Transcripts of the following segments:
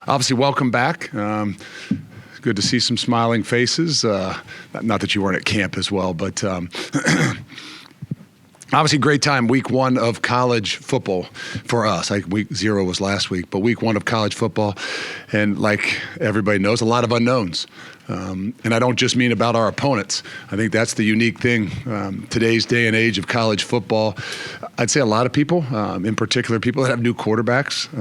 obviously, welcome back. Good to see some smiling faces. Not that you weren't at camp as well, but obviously great time. Week 1 of college football for us. Week 0 was last week, but week 1 of college football. And like everybody knows, a lot of unknowns. And I don't just mean about our opponents. I think that's the unique thing. Today's day and age of college football, I'd say a lot of people, in particular people that have new quarterbacks,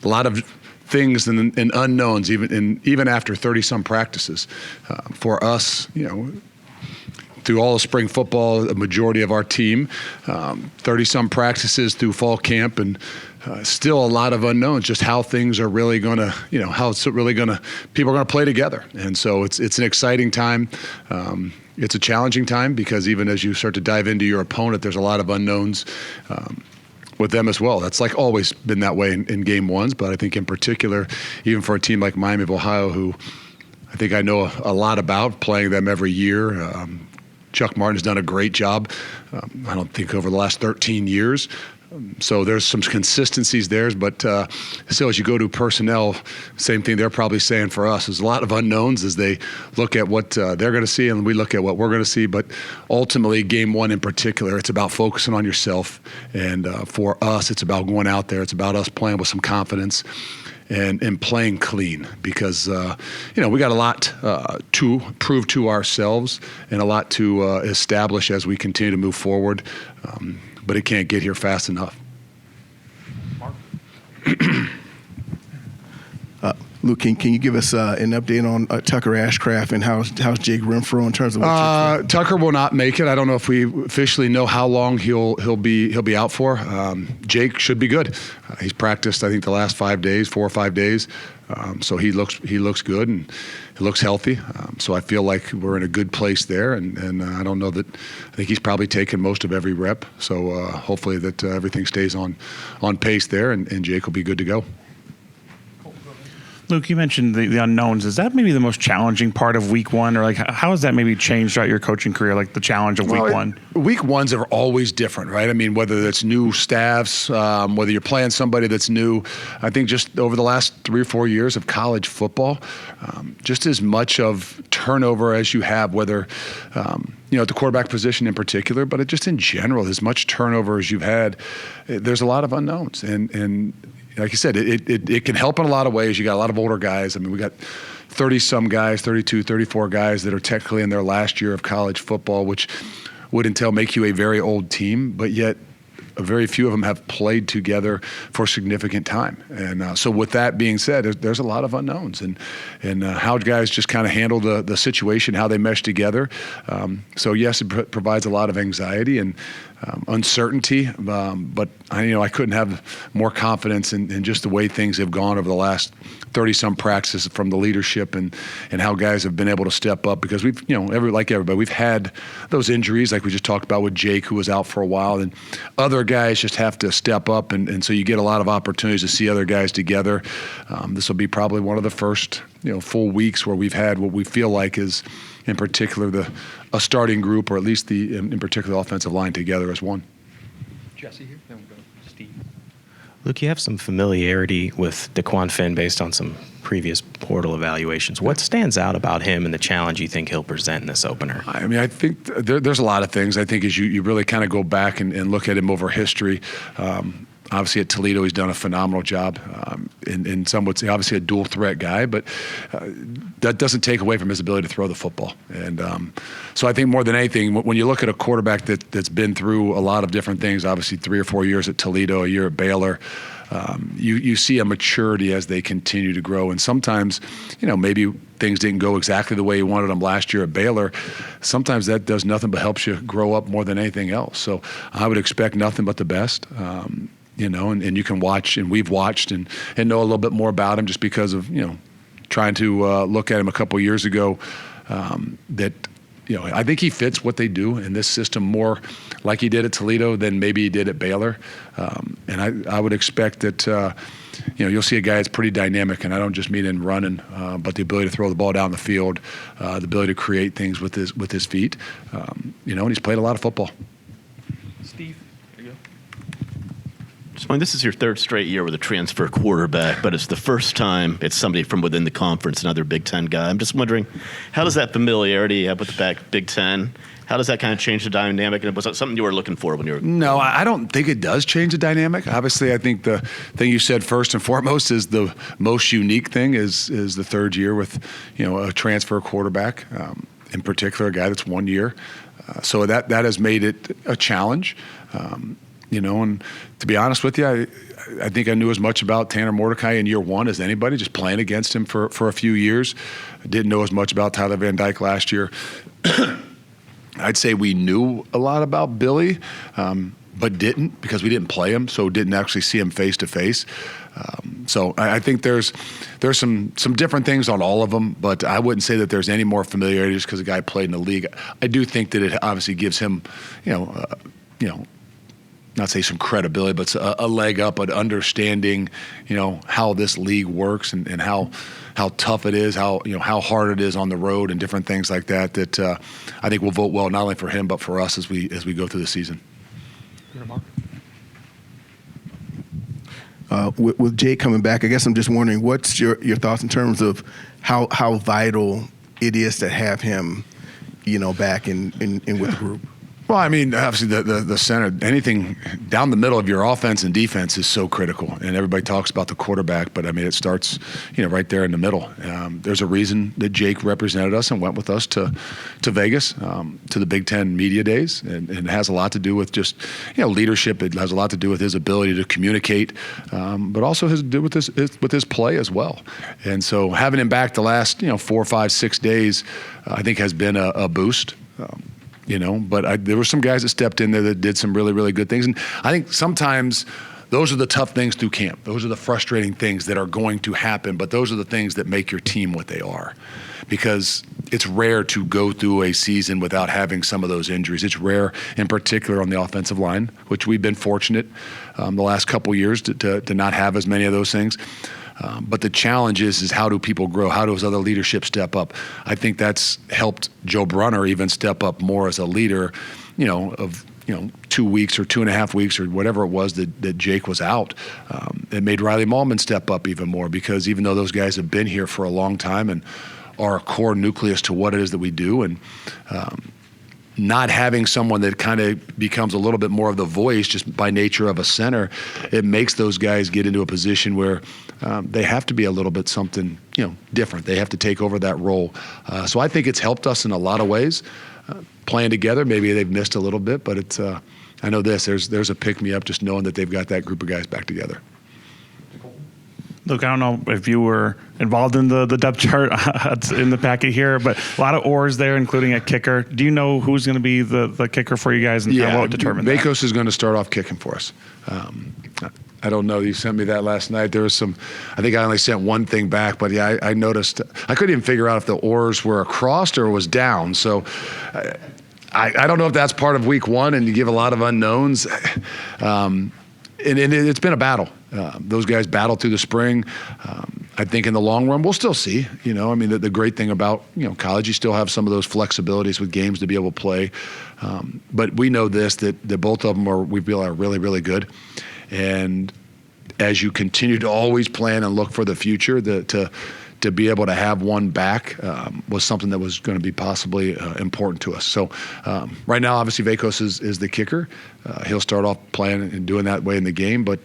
a lot of things and unknowns, even after 30-some practices. For us, through all of spring football, a majority of our team, 30-some practices through fall camp, and still a lot of unknowns, just how things are really going to, how it's really going to, people are going to play together. And so it's an exciting time. It's a challenging time because even as you start to dive into your opponent, there's a lot of unknowns with them as well. That's like always been that way in game ones, but I think in particular, even for a team like Miami of Ohio, who I think I know a lot about, playing them every year. Chuck Martin's done a great job, I don't think, over the last 13 years. So there's some consistencies there, but still, as you go to personnel, same thing they're probably saying for us. There's a lot of unknowns as they look at what they're going to see and we look at what we're going to see. But ultimately, game 1 in particular, it's about focusing on yourself. And for us, it's about going out there. It's about us playing with some confidence and playing clean because, we got a lot to prove to ourselves and a lot to establish as we continue to move forward. But it can't get here fast enough. Mark? Luke, can you give us an update on Tucker Ashcraft and how's Jake Renfro in terms of what Tucker will not make it. I don't know if we officially know how long he'll be out for. Jake should be good. He's practiced, I think, the last 4 or 5 days. So he looks good and he looks healthy. So I feel like we're in a good place there. And I don't know that I think he's probably taken most of every rep. So hopefully that everything stays on pace there and Jake will be good to go. Luke, you mentioned the unknowns. Is that maybe the most challenging part of week 1? Or like how has that maybe changed throughout your coaching career, like the challenge of week 1? Week 1s are always different, right? I mean, whether it's new staffs, whether you're playing somebody that's new. I think just over the last 3 or 4 years of college football, just as much of turnover as you have, whether, at the quarterback position in particular, but just in general, as much turnover as you've had, there's a lot of unknowns. And like you said, it can help in a lot of ways. You got a lot of older guys. I mean, we got 30-some guys, 32, 34 guys that are technically in their last year of college football, which would make you a very old team, but yet very few of them have played together for significant time. And so with that being said, there's a lot of unknowns and how guys just kind of handle the situation, how they mesh together. So yes, it provides a lot of anxiety and uncertainty, but I couldn't have more confidence in just the way things have gone over the last 30-some practices from the leadership and how guys have been able to step up because we've, like everybody, we've had those injuries like we just talked about with Jake, who was out for a while, and other guys just have to step up, and so you get a lot of opportunities to see other guys together. This will be probably one of the first, full weeks where we've had what we feel like is, in particular, a starting group, or at least in particular, offensive line together as one. Jesse here, then we'll go to Steve. Luke, you have some familiarity with DeQuan Finn based on some previous portal evaluations. What stands out about him and the challenge you think he'll present in this opener? I mean, I think there's a lot of things. I think as you really kind of go back and look at him over history, obviously at Toledo, he's done a phenomenal job. In some would say, obviously a dual threat guy, but that doesn't take away from his ability to throw the football. And so I think more than anything, when you look at a quarterback that's been through a lot of different things, obviously 3 or 4 years at Toledo, a year at Baylor, you see a maturity as they continue to grow. And sometimes, maybe things didn't go exactly the way you wanted them last year at Baylor. Sometimes that does nothing but helps you grow up more than anything else. So I would expect nothing but the best. And you can watch, and we've watched and know a little bit more about him just because of, trying to look at him a couple years ago, that, I think he fits what they do in this system more like he did at Toledo than maybe he did at Baylor. And I would expect that, you'll see a guy that's pretty dynamic, and I don't just mean in running, but the ability to throw the ball down the field, the ability to create things with his feet, and he's played a lot of football. Steve, there you go. I mean, this is your third straight year with a transfer quarterback, but it's the first time it's somebody from within the conference, another Big Ten guy. I'm just wondering, how does that familiarity you have with the Big Ten, how does that kind of change the dynamic? And was that something you were looking for when you were? No, I don't think it does change the dynamic. Obviously, I think the thing you said first and foremost is the most unique thing is the third year with, a transfer quarterback, in particular, a guy that's 1 year. So that has made it a challenge. And to be honest with you, I think I knew as much about Tanner Mordecai in year one as anybody, just playing against him for a few years. I didn't know as much about Tyler Van Dyke last year. I'd say we knew a lot about Billy, but didn't because we didn't play him, so didn't actually see him face to face. So I think there's some different things on all of them, but I wouldn't say that there's any more familiarity just because the guy played in the league. I do think that it obviously gives him, not say some credibility, but a leg up at understanding, how this league works and how tough it is, how hard it is on the road and different things like that. That I think will vote well not only for him but for us as we go through the season. With Jake coming back, I guess I'm just wondering what's your thoughts in terms of how vital it is to have him, back in with the group. Well, I mean, obviously the center, anything down the middle of your offense and defense is so critical. And everybody talks about the quarterback, but I mean, it starts, right there in the middle. There's a reason that Jake represented us and went with us to Vegas, to the Big Ten media days. And it has a lot to do with just, leadership. It has a lot to do with his ability to communicate, but also has to do with his play as well. And so having him back the last, 4, 5, 6 days, I think has been a boost. But there were some guys that stepped in there that did some really, really good things. And I think sometimes those are the tough things through camp. Those are the frustrating things that are going to happen, but those are the things that make your team what they are. Because it's rare to go through a season without having some of those injuries. It's rare, in particular, on the offensive line, which we've been fortunate the last couple years to not have as many of those things. But the challenge is how do people grow? How does other leadership step up? I think that's helped Joe Brunner even step up more as a leader, of 2 weeks or 2.5 weeks or whatever it was that Jake was out. It made Riley Mahlman step up even more because even though those guys have been here for a long time and are a core nucleus to what it is that we do, and not having someone that kind of becomes a little bit more of the voice just by nature of a center, it makes those guys get into a position where they have to be a little bit something, different. They have to take over that role. So I think it's helped us in a lot of ways. Playing together, maybe they've missed a little bit, but it's. I know there's a pick-me-up just knowing that they've got that group of guys back together. Look, I don't know if you were involved in the depth chart in the packet here, but a lot of oars there, including a kicker. Do you know who's going to be the kicker for you guys and how will it determine that? Vakos is going to start off kicking for us. I don't know. You sent me that last night. There was I think I only sent one thing back, but yeah, I noticed. I couldn't even figure out if the oars were across or was down. So I don't know if that's part of week one and you give a lot of unknowns. And it's been a battle. Those guys battled through the spring. I think in the long run, we'll still see. The great thing about college, you still have some of those flexibilities with games to be able to play. But we know that both of them we feel are really, really good. And as you continue to always plan and look for the future, to be able to have one back was something that was going to be possibly important to us. So right now, obviously, Vakos is the kicker. He'll start off playing and doing that way in the game, but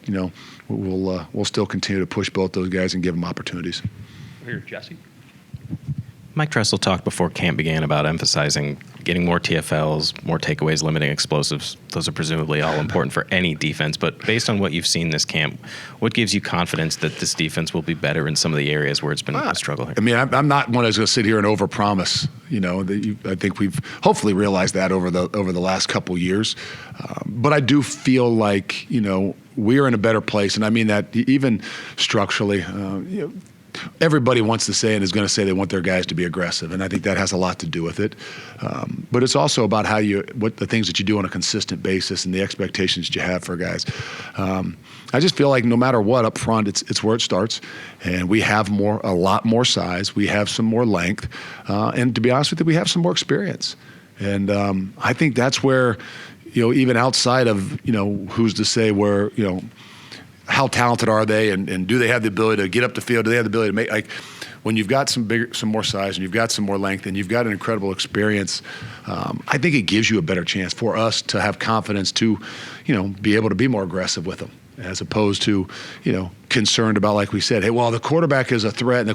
we'll still continue to push both those guys and give them opportunities. Here, Jesse. Mike Tressel talked before camp began about emphasizing getting more TFLs, more takeaways, limiting explosives. Those are presumably all important for any defense. But based on what you've seen this camp, what gives you confidence that this defense will be better in some of the areas where it's been a struggle here? I mean, I'm not one that's going to sit here and overpromise. I think we've hopefully realized that over the last couple years. But I do feel like we are in a better place, and I mean that even structurally. Everybody wants to say and is going to say they want their guys to be aggressive, and I think that has a lot to do with it. But it's also about what the things that you do on a consistent basis and the expectations that you have for guys. I just feel like no matter what up front, it's where it starts, and we have a lot more size, we have some more length, and to be honest with you, we have some more experience. And I think that's where, even outside of who's to say where how talented are they, and do they have the ability to get up the field? Do they have the ability to make, like, when you've got some more size and you've got some more length and you've got an incredible experience, I think it gives you a better chance for us to have confidence to, be able to be more aggressive with them, as opposed to, concerned about, like we said, hey, well, the quarterback is a threat.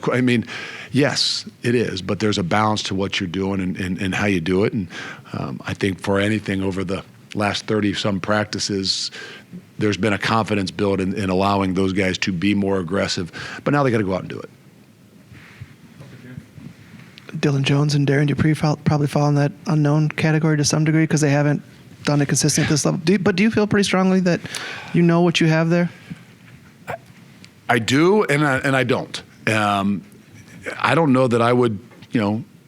Yes, it is, but there's a balance to what you're doing and how you do it. And I think for anything over the last 30-some practices, there's been a confidence build in allowing those guys to be more aggressive. But now they got to go out and do it. Dylan Jones and Darren Dupree probably fall in that unknown category to some degree because they haven't done it consistently at this level. But do you feel pretty strongly that you know what you have there? I do, and I don't. I don't know that I would,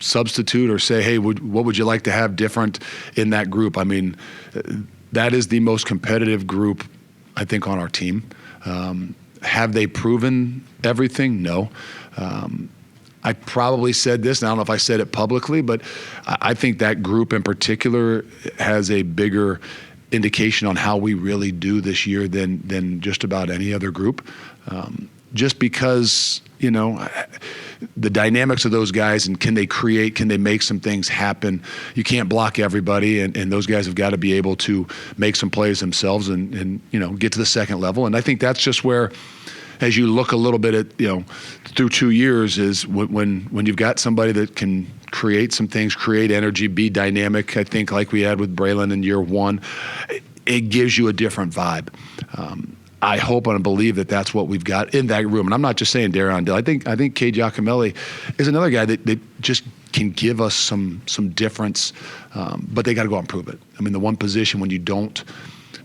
substitute or say, hey, what would you like to have different in that group? I mean, that is the most competitive group, I think, on our team. Have they proven everything? No. I probably said this, and I don't know if I said it publicly, but I think that group in particular has a bigger indication on how we really do this year than just about any other group. Just because, the dynamics of those guys, and can they make some things happen? You can't block everybody, and those guys have got to be able to make some plays themselves and get to the second level. And I think that's just where, as you look a little bit at, through 2 years, is when you've got somebody that can create some things, create energy, be dynamic, I think like we had with Braylon in year one, it gives you a different vibe. I hope and believe that that's what we've got in that room. And I'm not just saying Darren Dill. I think Cade Giacomelli is another guy that just can give us some difference, but they got to go out and prove it. I mean, the one position when you don't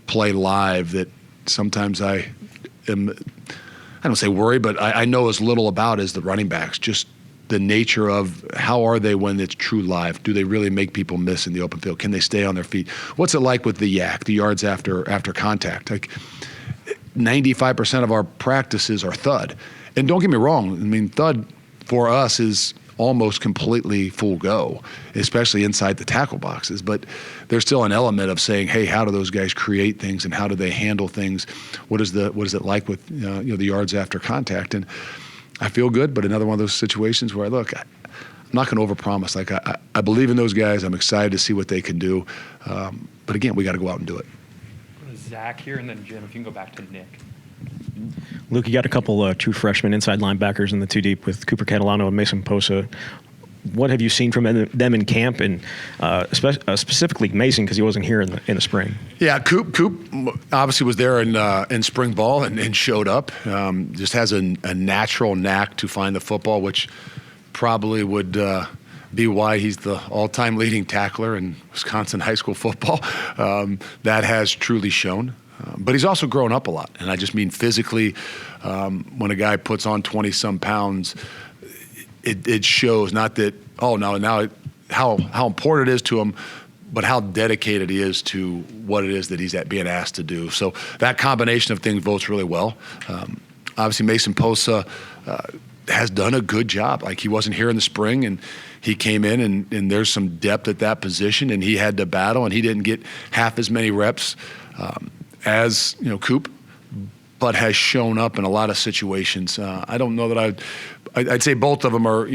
play live that sometimes I don't say worry, but I know as little about is the running backs. Just the nature of how are they when it's true live? Do they really make people miss in the open field? Can they stay on their feet? What's it like with the yak, the yards after contact? Like 95% of our practices are thud. And don't get me wrong, I mean, thud for us is almost completely full go, especially inside the tackle boxes. But there's still an element of saying, hey, how do those guys create things and how do they handle things? What is it like with the yards after contact? And I feel good, but another one of those situations where I'm not going to overpromise. Like I believe in those guys. I'm excited to see what they can do. But again, we got to go out and do it. Zach here, and then Jim, if you can go back to Nick. Luke, you got a couple true freshman inside linebackers in the two deep with Cooper Catalano and Mason Posa. What have you seen from them in camp, and specifically Mason, because he wasn't here in the spring? Yeah, Coop obviously was there in spring ball and showed up. Just has a natural knack to find the football, which probably would be why he's the all-time leading tackler in Wisconsin high school football. That has truly shown. But he's also grown up a lot, and I just mean physically. When a guy puts on 20-some pounds, it shows. Not that now how important it is to him, but how dedicated he is to what it is that he's being asked to do. So that combination of things votes really well. Obviously, Mason Posa has done a good job. Like, he wasn't here in the spring, and he came in, and there's some depth at that position, and he had to battle, and he didn't get half as many reps as Coop, but has shown up in a lot of situations. I don't know that I'd say both of them are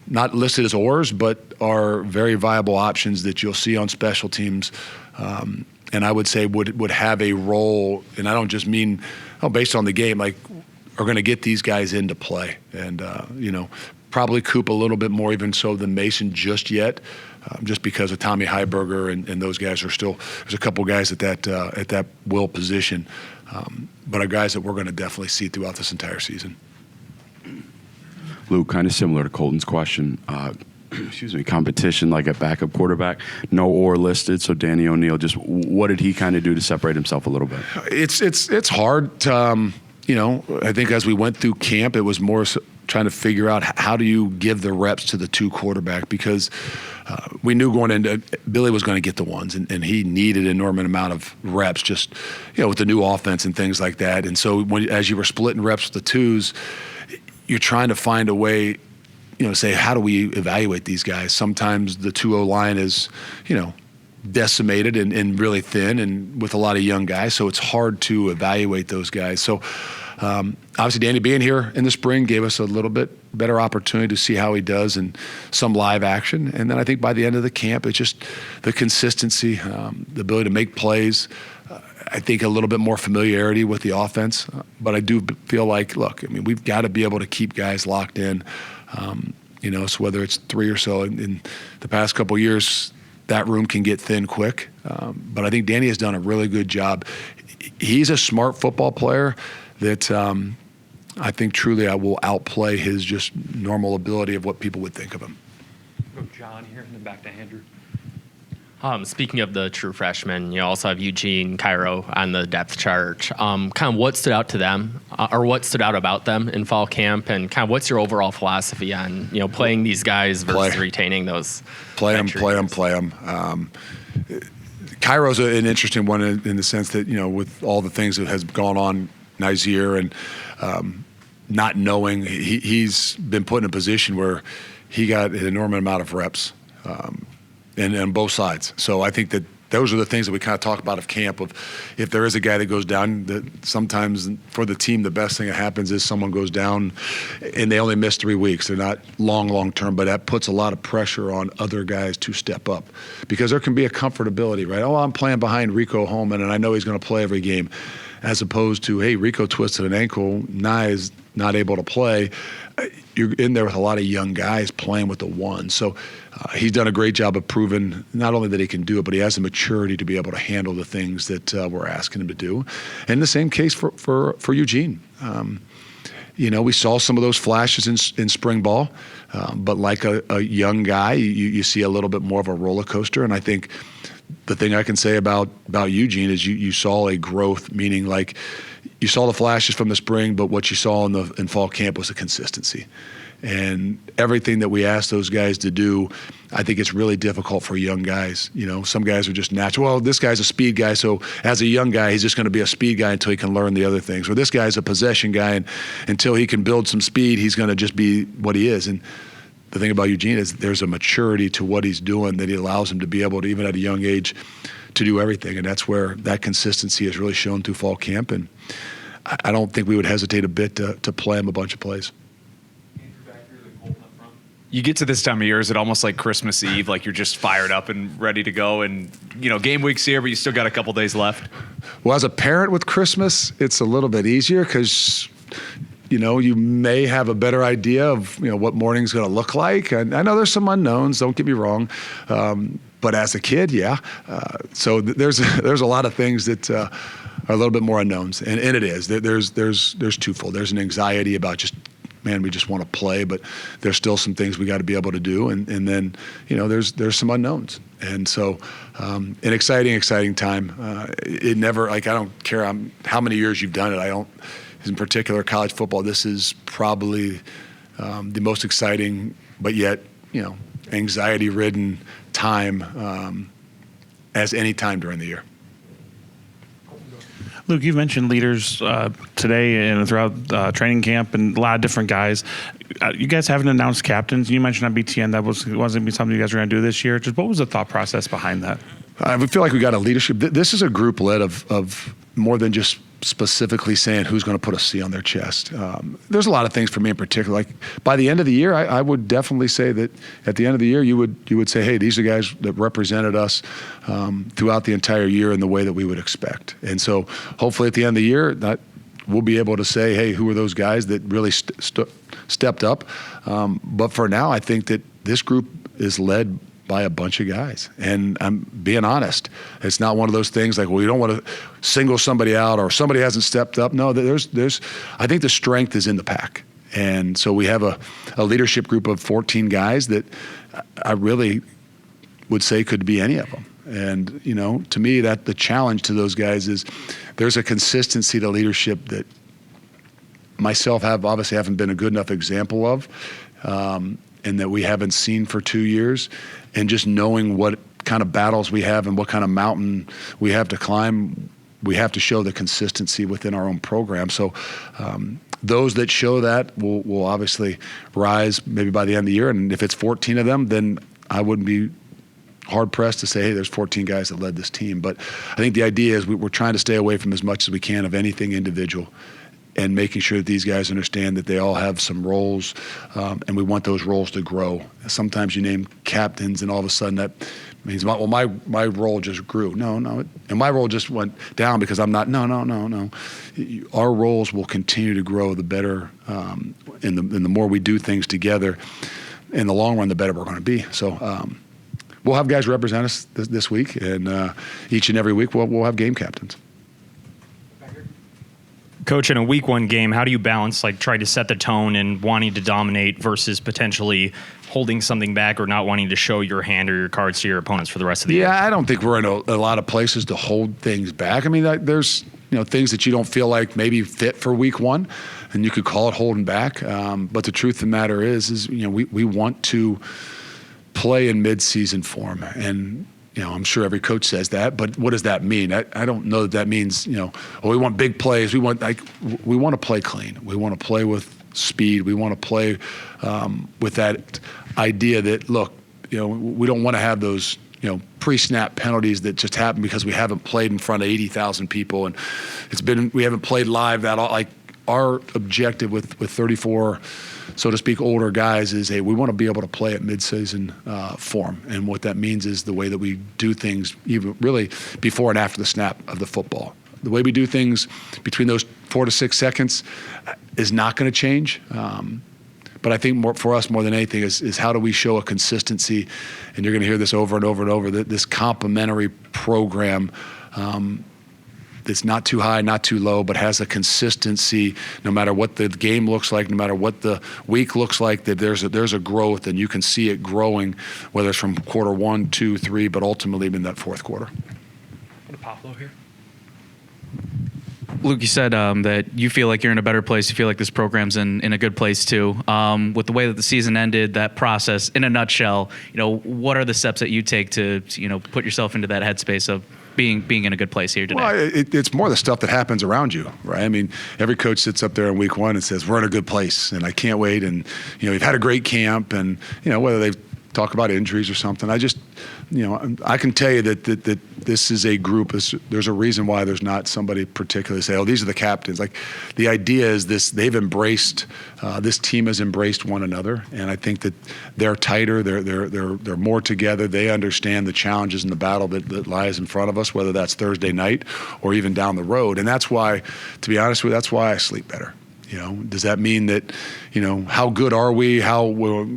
not listed as oars, but are very viable options that you'll see on special teams, and I would say would have a role. And I don't just mean based on the game, like, are going to get these guys into play, and probably Coop a little bit more even so than Mason just yet. Just because of Tommy Heiberger and those guys are still, there's a couple guys at that will position, but are guys that we're going to definitely see throughout this entire season. Luke, kind of similar to Colton's question. Competition like at backup quarterback, no or listed. So Danny O'Neal, just what did he kind of do to separate himself a little bit? It's hard. I think as we went through camp, it was more trying to figure out how do you give the reps to the two quarterback, because we knew going into Billy was going to get the ones, and he needed an enormous amount of reps just with the new offense and things like that. And so as you were splitting reps with the twos, you're trying to find a way, say, how do we evaluate these guys? Sometimes the 2-0 line is, decimated and really thin and with a lot of young guys. So it's hard to evaluate those guys. So obviously Danny being here in the spring gave us a little bit better opportunity to see how he does in some live action. And then I think by the end of the camp, it's just the consistency, the ability to make plays. I think a little bit more familiarity with the offense. But I do feel like, look, I mean, we've got to be able to keep guys locked in. So whether it's 3 or so in the past couple of years, that room can get thin quick. But I think Danny has done a really good job. He's a smart football player that I think truly I will outplay his just normal ability of what people would think of him. Go John here and then back to Andrew. Speaking of the true freshmen, you also have Eugene, Cairo on the depth chart. Kind of what stood out to them, or what stood out about them in fall camp, and kind of what's your overall philosophy on playing these guys versus retaining those? Play them. Cairo's an interesting one in the sense that with all the things that has gone on Nizier and not knowing, he's been put in a position where he got an enormous amount of reps. And on both sides. So I think that those are the things that we kind of talk about of camp, of if there is a guy that goes down, that sometimes for the team, the best thing that happens is someone goes down and they only miss 3 weeks. They're not long term, but that puts a lot of pressure on other guys to step up because there can be a comfortability, right? Oh, I'm playing behind Rico Holman and I know he's going to play every game, as opposed to, hey, Rico twisted an ankle, Nye is not able to play. You're in there with a lot of young guys playing with the one. So he's done a great job of proving not only that he can do it, but he has the maturity to be able to handle the things that we're asking him to do. And the same case for Eugene. We saw some of those flashes in spring ball, but like a young guy, you see a little bit more of a roller coaster. And I think the thing I can say about Eugene is you saw a growth, meaning like you saw the flashes from the spring, but what you saw in fall camp was a consistency. And everything that we asked those guys to do, I think it's really difficult for young guys. Some guys are just natural. Well, this guy's a speed guy, so as a young guy, he's just going to be a speed guy until he can learn the other things. Or this guy's a possession guy, and until he can build some speed, he's going to just be what he is. And the thing about Eugene is there's a maturity to what he's doing that he allows him to be able to, even at a young age, to do everything. And that's where that consistency has really shown through fall camp. And I don't think we would hesitate a bit to play him a bunch of plays. You get to this time of year, is it almost like Christmas Eve, like you're just fired up and ready to go, and game week's here, but you still got a couple days left? Well, as a parent with Christmas, it's a little bit easier because you may have a better idea of what morning's going to look like. And I know there's some unknowns, don't get me wrong, but as a kid, yeah. So there's a lot of things that are a little bit more unknowns, and it is. There's twofold. There's an anxiety about just, man, we just want to play, but there's still some things we got to be able to do, and then there's some unknowns, and so an exciting time. It never, I don't care how many years you've done it. In particular, college football. This is probably the most exciting, but yet anxiety-ridden time as any time during the year. Luke, you've mentioned leaders today and throughout training camp and a lot of different guys. You guys haven't announced captains. You mentioned on BTN that wasn't going to be something you guys were going to do this year. Just what was the thought process behind that? I feel like we got a leadership. This is a group led of more than just specifically saying who's going to put a C on their chest. There's a lot of things for me in particular. Like by the end of the year, I would definitely say that at the end of the year, you would say, hey, these are guys that represented us throughout the entire year in the way that we would expect. And so hopefully at the end of the year, that we'll be able to say, hey, who are those guys that really stepped up? But for now, I think that this group is led by a bunch of guys. And I'm being honest. It's not one of those things like, well, you don't want to single somebody out or somebody hasn't stepped up. No, I think the strength is in the pack. And so we have a leadership group of 14 guys that I really would say could be any of them. And, to me, that the challenge to those guys is there's a consistency to leadership that myself obviously haven't been a good enough example of, and that we haven't seen for 2 years. And just knowing what kind of battles we have and what kind of mountain we have to climb, we have to show the consistency within our own program. So those that show that will obviously rise maybe by the end of the year. And if it's 14 of them, then I wouldn't be hard pressed to say, hey, there's 14 guys that led this team. But I think the idea is we're trying to stay away from as much as we can of anything individual, and making sure that these guys understand that they all have some roles, and we want those roles to grow. Sometimes you name captains, and all of a sudden that means, well, my role just grew. No, and my role just went down because I'm not. No. Our roles will continue to grow. The better, and the more we do things together, in the long run, the better we're going to be. So we'll have guys represent us this week, and each and every week we'll have game captains. Coach, in a week one game, how do you balance like trying to set the tone and wanting to dominate versus potentially holding something back or not wanting to show your hand or your cards to your opponents for the rest of the year? Yeah, I don't think we're in a lot of places to hold things back. I mean, there's things that you don't feel like maybe fit for week one, and you could call it holding back. But the truth of the matter is we want to play in mid-season form, and I'm sure every coach says that, but what does that mean? I don't know that means, we want big plays. We want to play clean. We want to play with speed. We want to play with that idea that, look, we don't want to have those, pre-snap penalties that just happen because we haven't played in front of 80,000 people, and we haven't played live that all. Like, our objective with 34, so to speak, older guys is, hey, we want to be able to play at mid-season form. And what that means is the way that we do things, even really before and after the snap of the football. The way we do things between those 4 to 6 seconds is not going to change. But I think for us more than anything is how do we show a consistency, and you're going to hear this over and over and over, that this complementary program that's not too high, not too low, but has a consistency no matter what the game looks like, no matter what the week looks like, that there's a growth, and you can see it growing, whether it's from quarter 1, 2, 3, but ultimately in that fourth quarter. Pablo here. Luke, you said that you feel like you're in a better place. You feel like this program's in a good place too. With the way that the season ended, that process, in a nutshell, what are the steps that you take to put yourself into that headspace of being in a good place here today? Well, it's more the stuff that happens around you, right? I mean, every coach sits up there in week one and says, we're in a good place, and I can't wait, and we've had a great camp, and whether they talk about injuries or something, I can tell you that this is a group. There's a reason why there's not somebody particularly say, oh, these are the captains. Like, the idea is this: they've embraced, this team has embraced one another, and I think that they're tighter. They're more together. They understand the challenges and the battle that lies in front of us, whether that's Thursday night or even down the road. And that's why, to be honest with you, that's why I sleep better. Does that mean that, how good are we? How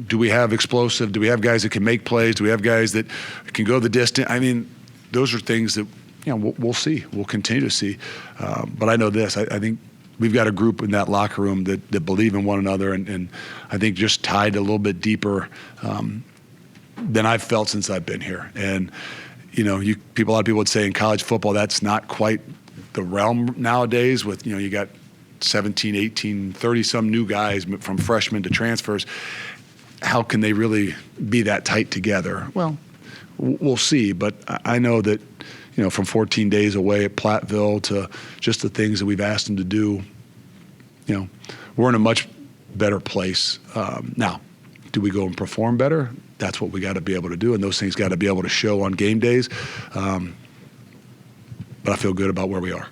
do we have explosive? Do we have guys that can make plays? Do we have guys that can go the distance? I mean, those are things that, we'll see. We'll continue to see. But I know this. I think we've got a group in that locker room that believe in one another, and I think just tied a little bit deeper than I've felt since I've been here. And, a lot of people would say in college football, that's not quite the realm nowadays with, you got 17, 18, 30-some new guys from freshmen to transfers. How can they really be that tight together? Well, we'll see. But I know that, from 14 days away at Platteville to just the things that we've asked them to do, we're in a much better place. Now, do we go and perform better? That's what we got to be able to do, and those things got to be able to show on game days. But I feel good about where we are.